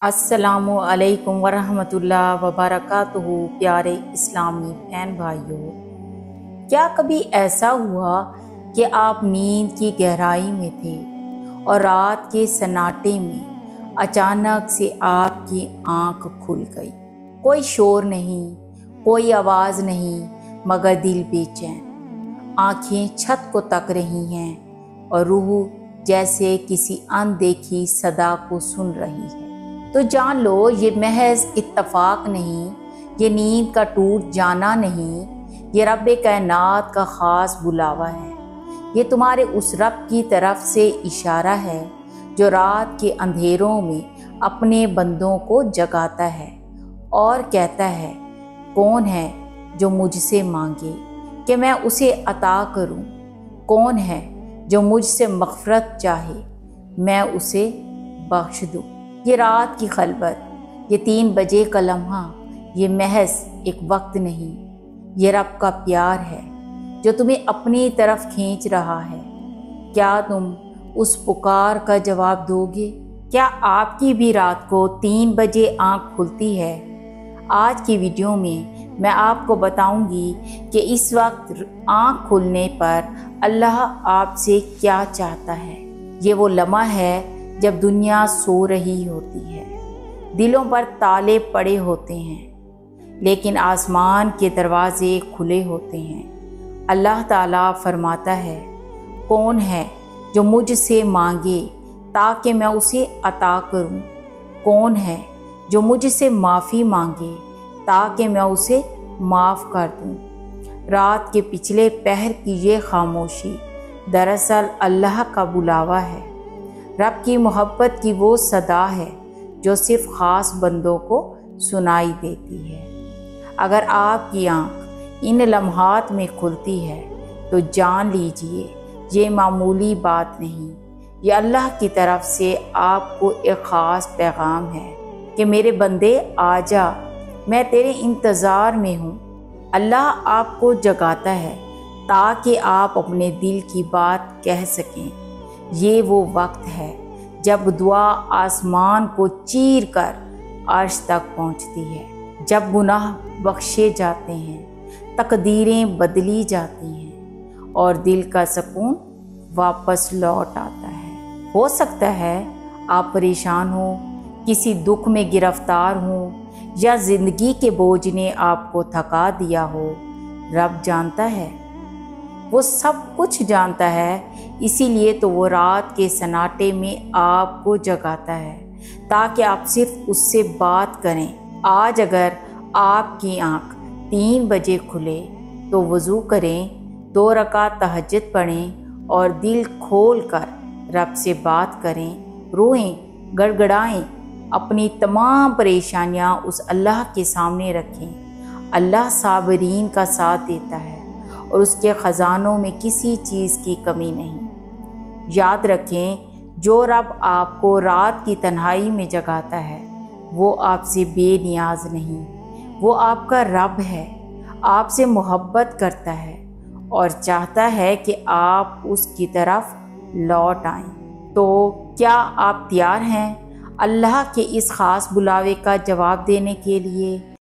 السلام علیکم ورحمۃ اللہ وبرکاتہ۔ پیارے اسلامی بہن بھائیوں، کیا کبھی ایسا ہوا کہ آپ نیند کی گہرائی میں تھے اور رات کے سناٹے میں اچانک سے آپ کی آنکھ کھل گئی؟ کوئی شور نہیں، کوئی آواز نہیں، مگر دل بے چین، آنکھیں چھت کو تک رہی ہیں اور روح جیسے کسی اندیکھی صدا کو سن رہی ہے۔ تو جان لو یہ محض اتفاق نہیں، یہ نیند کا ٹوٹ جانا نہیں، یہ رب کائنات کا خاص بلاوا ہے۔ یہ تمہارے اس رب کی طرف سے اشارہ ہے جو رات کے اندھیروں میں اپنے بندوں کو جگاتا ہے اور کہتا ہے، کون ہے جو مجھ سے مانگے کہ میں اسے عطا کروں؟ کون ہے جو مجھ سے مغفرت چاہے میں اسے بخش دوں؟ یہ رات کی خلوت، یہ 3 بجے کا لمحہ، یہ محض ایک وقت نہیں، یہ رب کا پیار ہے جو تمہیں اپنی طرف کھینچ رہا ہے۔ کیا تم اس پکار کا جواب دو گے؟ کیا آپ کی بھی رات کو 3 بجے آنکھ کھلتی ہے؟ آج کی ویڈیو میں آپ کو بتاؤں گی کہ اس وقت آنکھ کھلنے پر اللہ آپ سے کیا چاہتا ہے۔ یہ وہ لمحہ ہے جب دنیا سو رہی ہوتی ہے، دلوں پر تالے پڑے ہوتے ہیں، لیکن آسمان کے دروازے کھلے ہوتے ہیں۔ اللہ تعالیٰ فرماتا ہے، کون ہے جو مجھ سے مانگے تاکہ میں اسے عطا کروں؟ کون ہے جو مجھ سے معافی مانگے تاکہ میں اسے معاف کر دوں؟ رات کے پچھلے پہر کی یہ خاموشی دراصل اللہ کا بلاوا ہے، رب کی محبت کی وہ صدا ہے جو صرف خاص بندوں کو سنائی دیتی ہے۔ اگر آپ کی آنکھ ان لمحات میں کھلتی ہے تو جان لیجئے یہ معمولی بات نہیں، یہ اللہ کی طرف سے آپ کو ایک خاص پیغام ہے کہ میرے بندے آجا، میں تیرے انتظار میں ہوں۔ اللہ آپ کو جگاتا ہے تاکہ آپ اپنے دل کی بات کہہ سکیں۔ یہ وہ وقت ہے جب دعا آسمان کو چیر کر عرش تک پہنچتی ہے، جب گناہ بخشے جاتے ہیں، تقدیریں بدلی جاتی ہیں اور دل کا سکون واپس لوٹ آتا ہے۔ ہو سکتا ہے آپ پریشان ہوں، کسی دکھ میں گرفتار ہوں، یا زندگی کے بوجھ نے آپ کو تھکا دیا ہو۔ رب جانتا ہے، وہ سب کچھ جانتا ہے، اسی لیے تو وہ رات کے سناٹے میں آپ کو جگاتا ہے تاکہ آپ صرف اس سے بات کریں۔ آج اگر آپ کی آنکھ 3 بجے کھلے تو وضو کریں، 2 رکعت تہجد پڑھیں اور دل کھول کر رب سے بات کریں، روئیں، گڑ گڑائیں، اپنی تمام پریشانیاں اس اللہ کے سامنے رکھیں۔ اللہ صابرین کا ساتھ دیتا ہے اور اس کے خزانوں میں کسی چیز کی کمی نہیں۔ یاد رکھیں، جو رب آپ کو رات کی تنہائی میں جگاتا ہے وہ آپ سے بے نیاز نہیں، وہ آپ کا رب ہے، آپ سے محبت کرتا ہے اور چاہتا ہے کہ آپ اس کی طرف لوٹ آئیں۔ تو کیا آپ تیار ہیں اللہ کے اس خاص بلاوے کا جواب دینے کے لیے؟